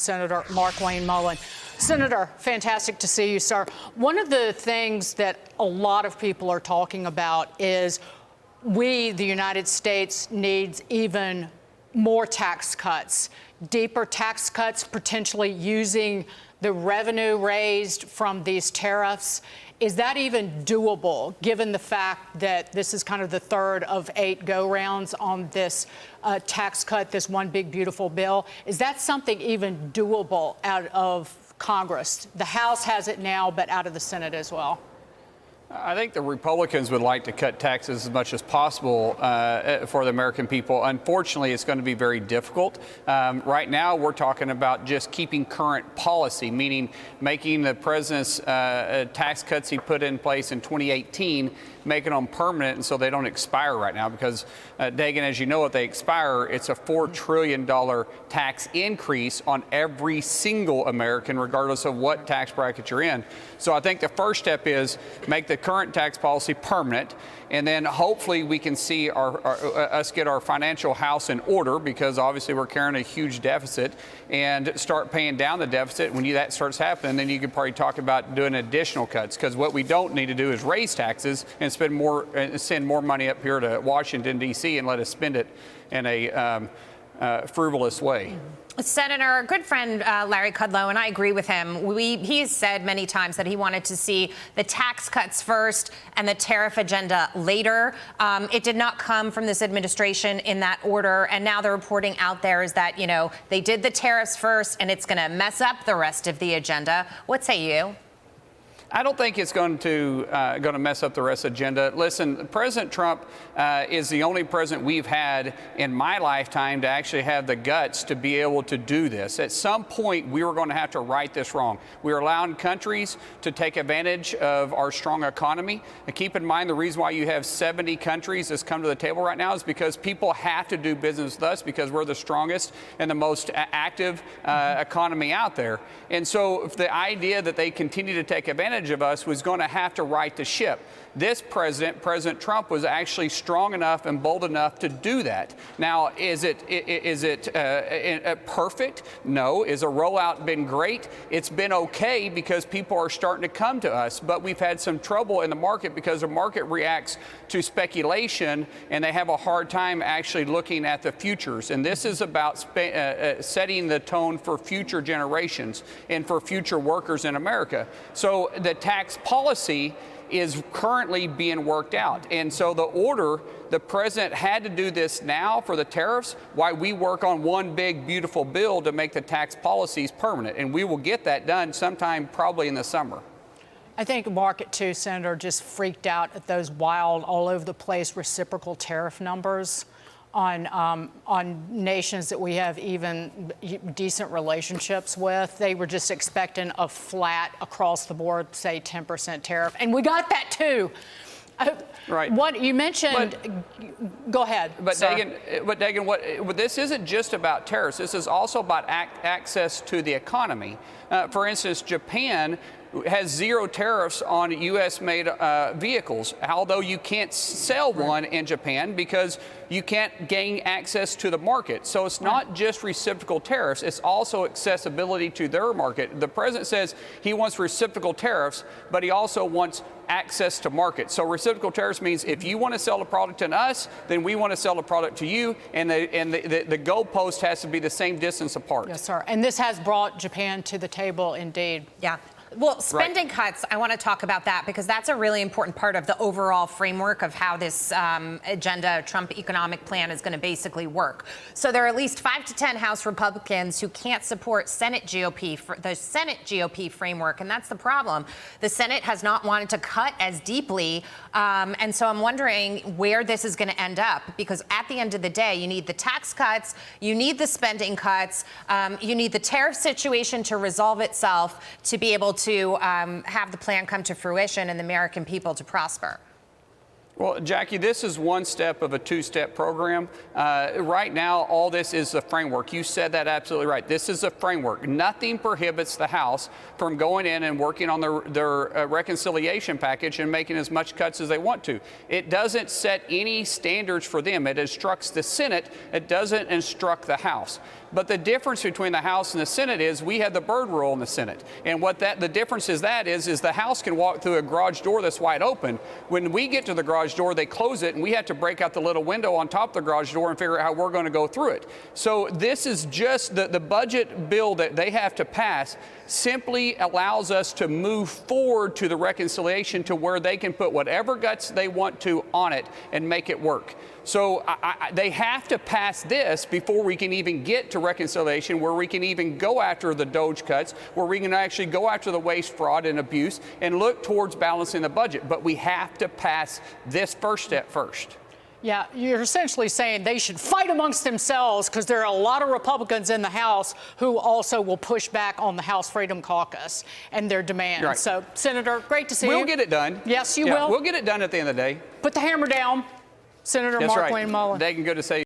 Senator Markwayne Mullin. Senator, fantastic to see you, sir. One of the things that a lot of people are talking about is we, the United States, needs even more tax cuts, deeper tax cuts, potentially using the revenue raised from these tariffs. Is that even doable, given the fact that this is kind of the third of 8 go-rounds on this tax cut, this one big, beautiful bill? Is that something even doable out of Congress? The House has it now, but out of the Senate as well. I think the Republicans would like to cut taxes as much as possible for the American people. Unfortunately, it's going to be very difficult. Right now, we're talking about just keeping current policy, meaning making the president's tax cuts he put in place in 2018, making them permanent and so they don't expire right now. Because, Dagan, as you know, if they expire, it's a $4 trillion tax increase on every single American, regardless of what tax bracket you're in. So I think the first step is make the current tax policy permanent, and then hopefully we can see us get our financial house in order, because obviously we're carrying a huge deficit, and start paying down the deficit. When that starts happening, then you could probably talk about doing additional cuts, because what we don't need to do is raise taxes and send more money up here to Washington, D.C. and let us spend it in a frivolous way. Senator, good friend Larry Kudlow, and I agree with him. He has said many times that he wanted to see the tax cuts first and the tariff agenda later. It did not come from this administration in that order, and now the reporting out there is that, you know, they did the tariffs first and it's going to mess up the rest of the agenda. What say you? I don't think it's going to mess up the rest of the agenda. Listen, President Trump is the only president we've had in my lifetime to actually have the guts to be able to do this. At some point, we were going to have to right this wrong. We are allowing countries to take advantage of our strong economy. And keep in mind, the reason why you have 70 countries that's come to the table right now is because people have to do business with us, because we're the strongest and the most active economy out there. And so if the idea that they continue to take advantage of us was going to have to right the ship. This president, President Trump, was actually strong enough and bold enough to do that. Now, is it perfect? No. Is a rollout been great? It's been okay, because people are starting to come to us, but we've had some trouble in the market because the market reacts to speculation and they have a hard time actually looking at the futures. And this is about setting the tone for future generations and for future workers in America. So the tax policy is currently being worked out. And so the president had to do this now for the tariffs, while we work on one big, beautiful bill to make the tax policies permanent. And we will get that done sometime probably in the summer. I think the market, too, Senator, just freaked out at those wild, all over the place reciprocal tariff numbers on nations that we have even decent relationships with. They were just expecting a flat across the board, say 10% tariff, and we got that too. Right. What you mentioned, go ahead. But Dagan, this isn't just about tariffs. This is also about access to the economy. For instance, Japan has 0 tariffs on U.S.-made vehicles, although you can't sell one in Japan because you can't gain access to the market. So it's not just reciprocal tariffs, it's also accessibility to their market. The president says he wants reciprocal tariffs, but he also wants access to market. So reciprocal tariffs means if you want to sell a product to us, then we want to sell a product to you, and the goalpost has to be the same distance apart. Yes, sir. And this has brought Japan to the table, indeed. Yeah. Well, spending cuts, I want to talk about that, because that's a really important part of the overall framework of how this agenda, Trump economic plan, is going to basically work. So there are at least 5 to 10 House Republicans who can't support Senate GOP, the Senate GOP framework, and that's the problem. The Senate has not wanted to cut as deeply, and so I'm wondering where this is going to end up, because at the end of the day, you need the tax cuts, you need the spending cuts, you need the tariff situation to resolve itself to be able to have the plan come to fruition and the American people to prosper. Well, Jackie, this is one step of a two-step program. Right now, all this is a framework. You said that absolutely right. This is a framework. Nothing prohibits the House from going in and working on their reconciliation package and making as much cuts as they want to. It doesn't set any standards for them. It instructs the Senate. It doesn't instruct the House. But the difference between the House and the Senate is we have the bird rule in the Senate. And what the difference is the House can walk through a garage door that's wide open. When we get to the garage door, they close it, and we have to break out the little window on top of the garage door and figure out how we're going to go through it. So this is just the budget bill that they have to pass simply allows us to move forward to the reconciliation to where they can put whatever guts they want to on it and make it work. So they have to pass this before we can even get to reconciliation, where we can even go after the DOGE cuts, where we can actually go after the waste, fraud, and abuse and look towards balancing the budget. But we have to pass this first step first. Yeah, you're essentially saying they should fight amongst themselves because there are a lot of Republicans in the House who also will push back on the House Freedom Caucus and their demands. Right. So, Senator, great to see you. We'll get it done. Yes, you will. We'll get it done at the end of the day. Put the hammer down, Senator That's Markwayne right. Mullin. They can go to say